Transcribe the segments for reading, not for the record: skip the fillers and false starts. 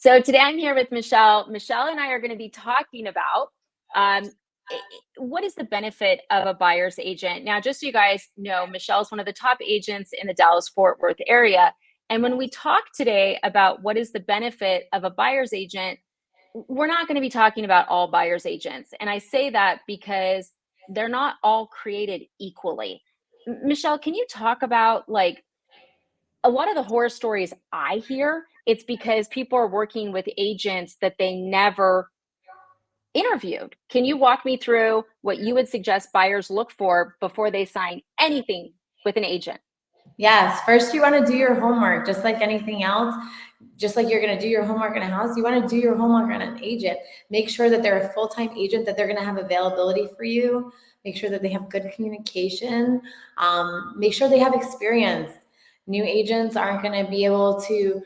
So today I'm here with Michelle. Michelle and I are going to be talking about um, what is the benefit of a buyer's agent. Now, just so you guys know, Michelle's one of the top agents in the Dallas-Fort Worth area. And when we talk today about what is the benefit of a buyer's agent, we're not going to be talking about all buyer's agents. And I say that because they're not all created equally. Michelle, can you talk about like a lot of the horror stories I hear, it's because people are working with agents that they never interviewed. Can you walk me through what you would suggest buyers look for before they sign anything with an agent? Yes, first you want to do your homework, just like anything else. Just like you're going to do your homework in a house, you want to do your homework on an agent. Make sure that they're a full-time agent, that they're going to have availability for you. Make sure that they have good communication. Make sure they have experience. New agents aren't going to be able to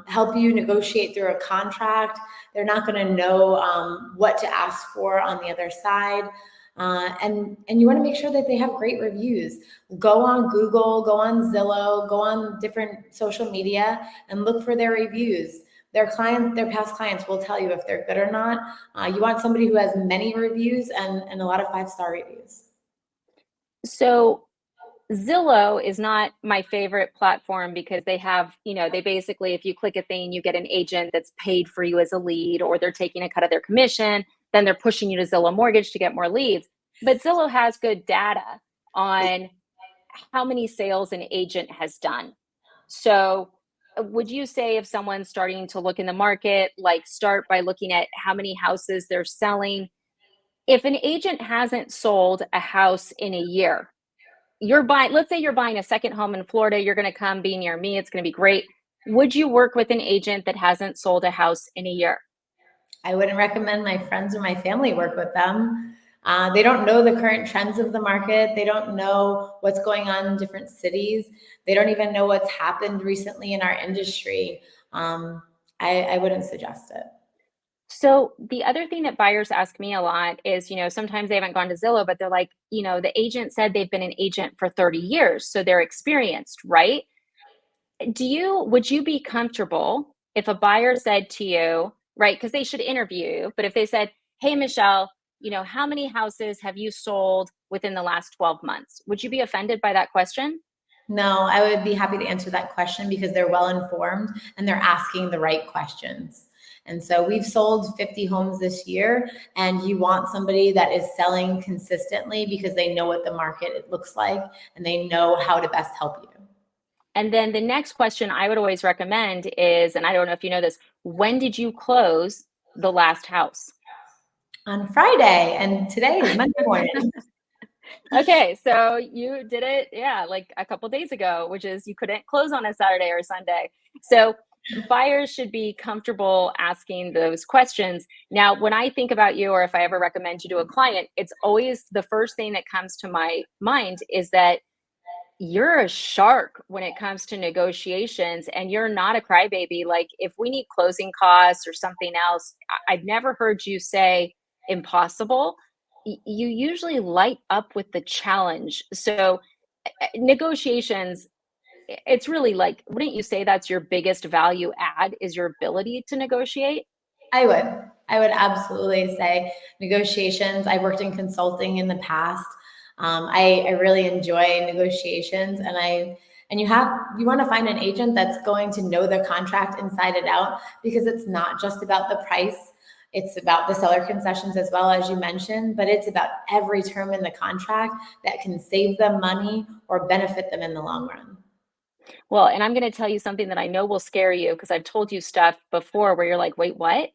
help you negotiate through a contract. They're not going to know what to ask for on the other side. And you want to make sure that they have great reviews. Go on Google, go on Zillow, go on different social media and look for their reviews. Their past clients will tell you if they're good or not. You want somebody who has many reviews and a lot of 5-star reviews. So Zillow is not my favorite platform because they have, they basically, if you click a thing, you get an agent that's paid for you as a lead, or they're taking a cut of their commission, then they're pushing you to Zillow Mortgage to get more leads. But Zillow has good data on how many sales an agent has done. So would you say if someone's starting to look in the market, like start by looking at how many houses they're selling? If an agent hasn't sold a house in a year, let's say you're buying a second home in Florida, you're going to come be near me, it's going to be great. Would you work with an agent that hasn't sold a house in a year? I wouldn't recommend my friends or my family work with them. They don't know the current trends of the market. They don't know what's going on in different cities. They don't even know what's happened recently in our industry. I wouldn't suggest it. So the other thing that buyers ask me a lot is, sometimes they haven't gone to Zillow, but they're like, the agent said they've been an agent for 30 years, so they're experienced, right? Would you be comfortable if a buyer said to you, right, because they should interview you, but if they said, hey, Michelle, how many houses have you sold within the last 12 months? Would you be offended by that question? No, I would be happy to answer that question because they're well informed and they're asking the right questions. And so we've sold 50 homes this year, and you want somebody that is selling consistently because they know what the market looks like and they know how to best help you. And then the next question I would always recommend is, and I don't know if you know this, when did you close the last house? On Friday, and today is Monday morning. Okay, so you did it, yeah, like a couple days ago, which is you couldn't close on a Saturday or Sunday. So buyers should be comfortable asking those questions. Now, when I think about you, or if I ever recommend you to a client, it's always the first thing that comes to my mind is that you're a shark when it comes to negotiations, and you're not a crybaby. Like if we need closing costs or something else, I've never heard you say impossible. You usually light up with the challenge. So negotiations, it's really like, wouldn't you say that's your biggest value add, is your ability to negotiate? I would absolutely say negotiations. I've worked in consulting in the past. I really enjoy negotiations, and you want to find an agent that's going to know their contract inside and out, because it's not just about the price. It's about the seller concessions as well, as you mentioned, but it's about every term in the contract that can save them money or benefit them in the long run. Well, and I'm going to tell you something that I know will scare you, because I've told you stuff before where you're like, wait, what?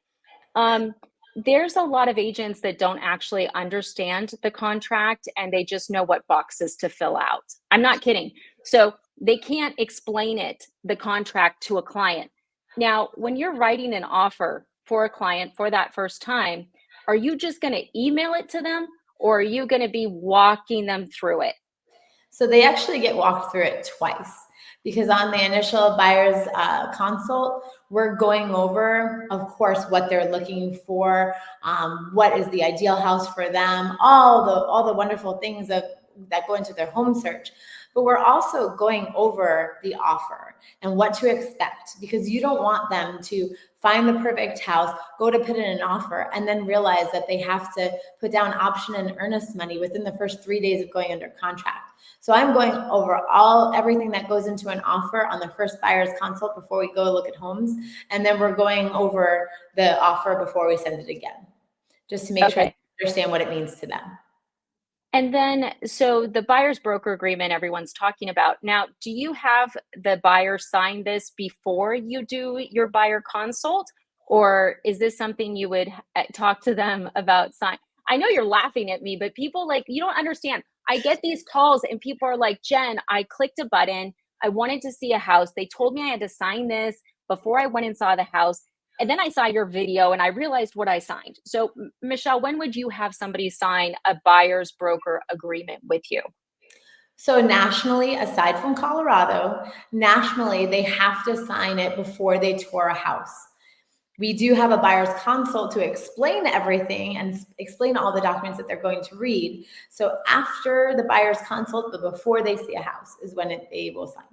Um, there's a lot of agents that don't actually understand the contract, and they just know what boxes to fill out. I'm not kidding. So they can't explain the contract to a client. Now, when you're writing an offer for a client for that first time, are you just going to email it to them, or are you going to be walking them through it? So they actually get walked through it twice, because on the initial buyer's consult, we're going over, of course, what they're looking for, what is the ideal house for them, all the wonderful things that go into their home search. but we're also going over the offer and what to expect, because you don't want them to find the perfect house, go to put in an offer, and then realize that they have to put down option and earnest money within the first 3 days of going under contract. So I'm going over everything that goes into an offer on the first buyer's consult before we go look at homes. And then we're going over the offer before we send it again, just to make sure they understand what it means to them. And then, so the buyer's broker agreement everyone's talking about. Now, do you have the buyer sign this before you do your buyer consult? Or is this something you would talk to them about sign? I know you're laughing at me, but people like, you don't understand. I get these calls and people are like, Jen, I clicked a button. I wanted to see a house. They told me I had to sign this before I went and saw the house. And then I saw your video and I realized what I signed. So, Michelle, when would you have somebody sign a buyer's broker agreement with you? So nationally, aside from Colorado, nationally, they have to sign it before they tour a house. We do have a buyer's consult to explain everything and explain all the documents that they're going to read. So after the buyer's consult, but before they see a house is when they will sign.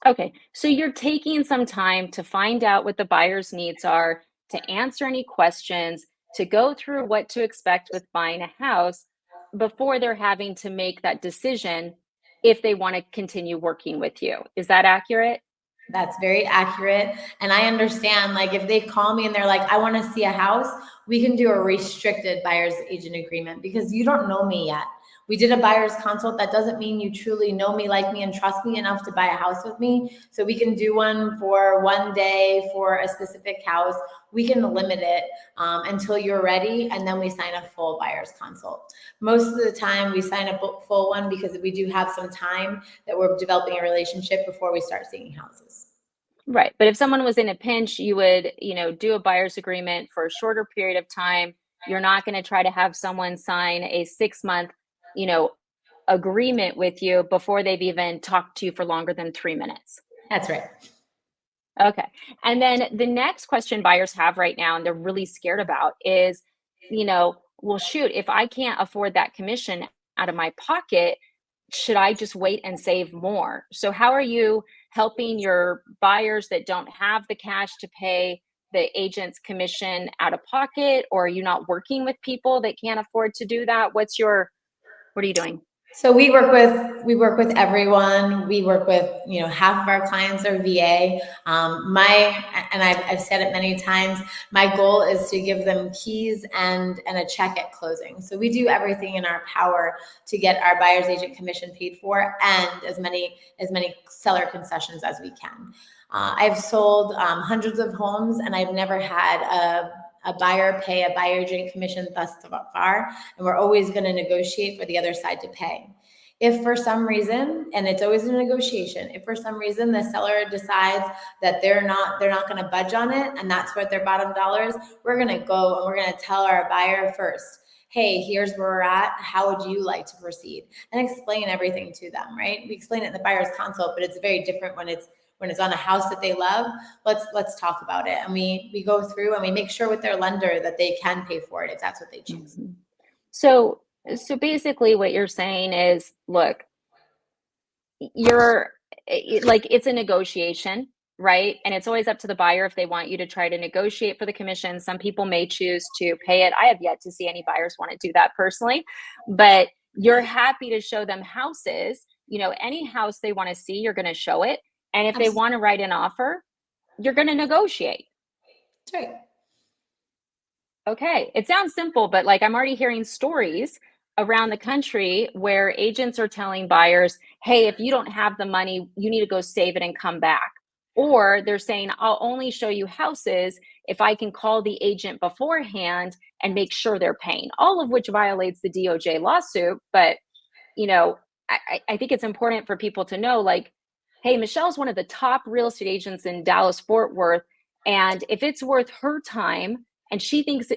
Okay, so you're taking some time to find out what the buyer's needs are, to answer any questions, to go through what to expect with buying a house before they're having to make that decision if they want to continue working with you. Is that accurate? That's very accurate. And I understand, like, if they call me and they're like, I want to see a house, we can do a restricted buyer's agent agreement, because you don't know me yet. We did a buyer's consult. That doesn't mean you truly know me, like me, and trust me enough to buy a house with me. So we can do one for one day for a specific house. We can limit it until you're ready, and then we sign a full buyer's consult. Most of the time we sign a full one because we do have some time that we're developing a relationship before we start seeing houses. Right. But if someone was in a pinch, you would, do a buyer's agreement for a shorter period of time. You're not going to try to have someone sign a 6 month, you know, agreement with you before they've even talked to you for longer than 3 minutes. That's right. Okay. And then the next question buyers have right now, and they're really scared about is, well, shoot, if I can't afford that commission out of my pocket, should I just wait and save more? So, how are you helping your buyers that don't have the cash to pay the agent's commission out of pocket? Or are you not working with people that can't afford to do that? What are you doing? So we work with everyone. We work with, half of our clients are VA. I've said it many times, my goal is to give them keys and a check at closing. So we do everything in our power to get our buyer's agent commission paid for, and as many seller concessions as we can. I've sold hundreds of homes, and I've never had a buyer pay a buyer agent commission thus far, and we're always going to negotiate for the other side to pay. If for some reason, and it's always a negotiation, if for some reason the seller decides that they're not going to budge on it, and that's what their bottom dollar is, we're going to go and we're going to tell our buyer first, hey, here's where we're at. How would you like to proceed? And explain everything to them, right? We explain it in the buyer's consult, but it's very different when it's on a house that they love. Let's talk about it. And we go through and we make sure with their lender that they can pay for it if that's what they choose. Mhm. So basically what you're saying is, look, it's a negotiation, right? And it's always up to the buyer if they want you to try to negotiate for the commission. Some people may choose to pay it. I have yet to see any buyers want to do that personally, but you're happy to show them houses. Any house they want to see, you're going to show it. And if they Absolutely. want to write an offer, you're going to negotiate. That's right. Okay. It sounds simple, but like I'm already hearing stories around the country where agents are telling buyers, hey, if you don't have the money, you need to go save it and come back. Or they're saying, I'll only show you houses if I can call the agent beforehand and make sure they're paying, all of which violates the DOJ lawsuit. But, I think it's important for people to know, like, hey, Michelle's one of the top real estate agents in Dallas, Fort Worth. And if it's worth her time and she thinks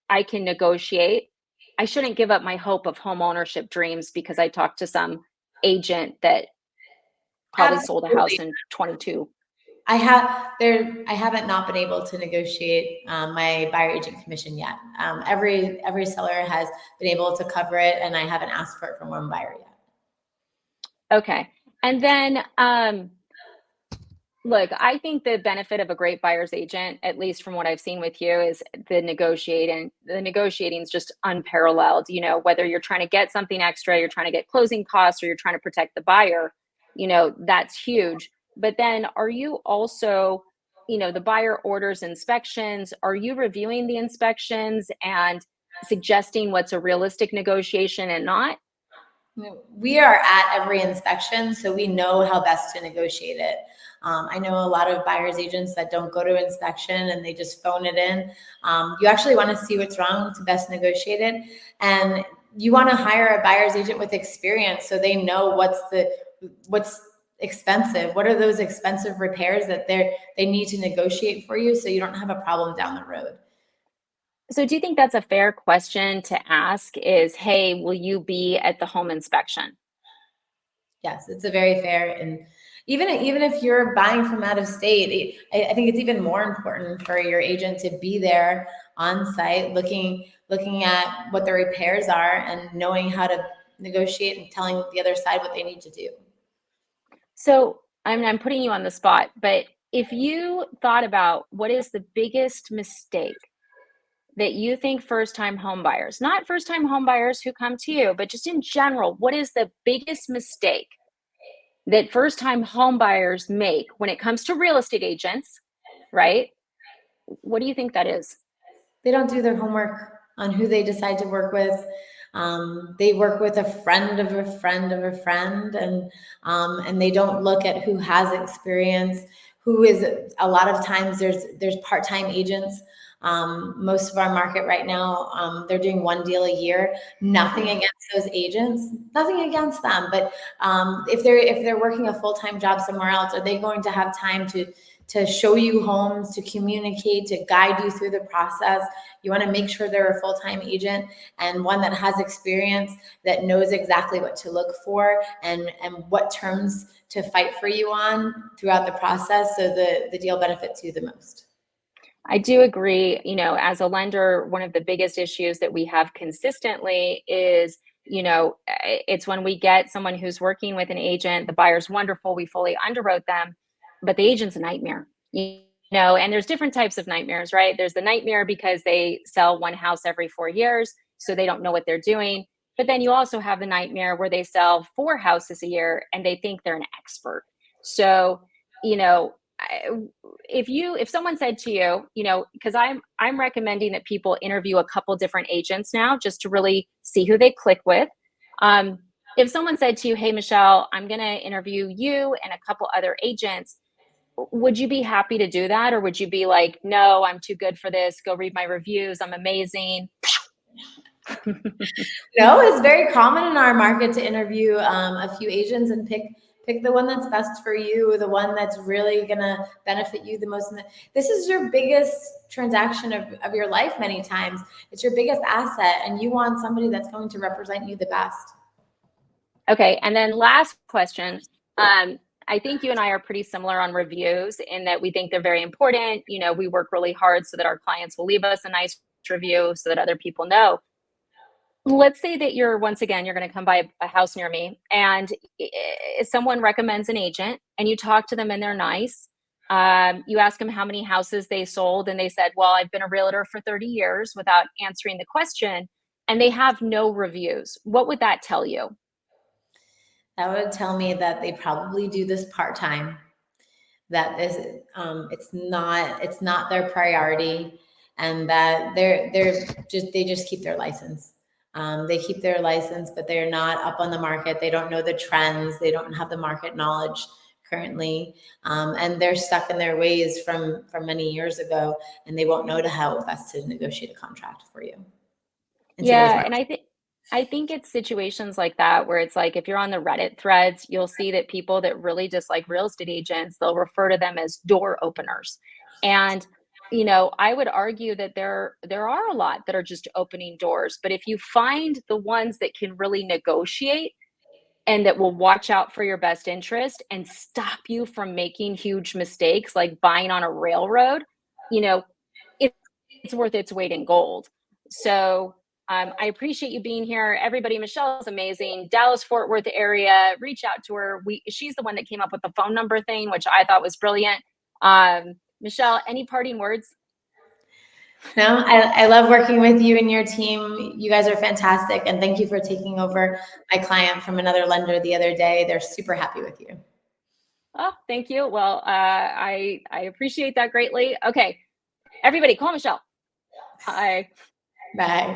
I can negotiate, I shouldn't give up my hope of home ownership dreams because I talked to some agent that probably sold a house Absolutely. in 22. I haven't not been able to negotiate my buyer agent commission yet. Every seller has been able to cover it, and I haven't asked for it from one buyer yet. Okay. And then, look, I think the benefit of a great buyer's agent, at least from what I've seen with you, is the negotiating is just unparalleled. Whether you're trying to get something extra, you're trying to get closing costs, or you're trying to protect the buyer, that's huge. But then are you also, the buyer orders inspections, are you reviewing the inspections and suggesting what's a realistic negotiation and not? We are at every inspection, so we know how best to negotiate it. I know a lot of buyer's agents that don't go to inspection and they just phone it in. You actually want to see what's wrong to best negotiate it. And you want to hire a buyer's agent with experience so they know what's expensive. What are those expensive repairs that they need to negotiate for you so you don't have a problem down the road. So do you think that's a fair question to ask is, hey, will you be at the home inspection? Yes, it's a very fair, and even if you're buying from out of state, I think it's even more important for your agent to be there on site, looking at what the repairs are and knowing how to negotiate and telling the other side what they need to do. So I'm putting you on the spot, but if you thought about what is the biggest mistake that you think first-time home buyers, not first-time home buyers who come to you, but just in general, what is the biggest mistake that first-time home buyers make when it comes to real estate agents, right? What do you think that is? They don't do their homework on who they decide to work with. They work with a friend of a friend of a friend, and they don't look at who has experience. Who is a lot of times there's part-time agents. Most of our market right now, they're doing one deal a year. Nothing against those agents, nothing against them. But if they're working a full-time job somewhere else, are they going to have time to show you homes, to communicate, to guide you through the process? You want to make sure they're a full-time agent and one that has experience, that knows exactly what to look for and what terms to fight for you on throughout the process, so the deal benefits you the most. I do agree. As a lender, one of the biggest issues that we have consistently is, it's when we get someone who's working with an agent, the buyer's wonderful, we fully underwrote them, but the agent's a nightmare. And there's different types of nightmares, right? There's the nightmare because they sell one house every 4 years, so they don't know what they're doing. But then you also have the nightmare where they sell 4 houses a year and they think they're an expert. So, you know, if someone said to you, because I'm recommending that people interview a couple different agents now just to really see who they click with. If someone said to you, hey, Michelle, I'm going to interview you and a couple other agents, would you be happy to do that? Or would you be like, no, I'm too good for this. Go read my reviews. I'm amazing. No, it's very common in our market to interview a few agents and pick the one that's best for you, the one that's really gonna benefit you the most. This is your biggest transaction of your life many times. It's your biggest asset, and you want somebody that's going to represent you the best. Okay, and then last question. I think you and I are pretty similar on reviews in that we think they're very important. We work really hard so that our clients will leave us a nice review so that other people know. Let's say that once again, you're going to come by a house near me and someone recommends an agent and you talk to them and they're nice. You ask them how many houses they sold and they said, well, I've been a realtor for 30 years without answering the question, and they have no reviews. What would that tell you? That would tell me that they probably do this part-time, that this it's not their priority, and that they just keep their license. They keep their license, but they're not up on the market. They don't know the trends. They don't have the market knowledge currently, and they're stuck in their ways from many years ago, and they won't know how best to negotiate a contract for you in today's Yeah, market. and I think it's situations like that where it's like if you're on the Reddit threads, you'll see that people that really dislike real estate agents, they'll refer to them as door openers. And I would argue that there are a lot that are just opening doors, but if you find the ones that can really negotiate and that will watch out for your best interest and stop you from making huge mistakes like buying on a railroad, you know, it, it's worth its weight in gold. So I appreciate you being here. Everybody, Michelle is amazing. Dallas, Fort Worth area, reach out to her. She's the one that came up with the phone number thing, which I thought was brilliant. Michelle, any parting words? No, I love working with you and your team. You guys are fantastic. And thank you for taking over my client from another lender the other day. They're super happy with you. Oh, thank you. Well, I appreciate that greatly. Okay, everybody, call Michelle. Hi. Bye.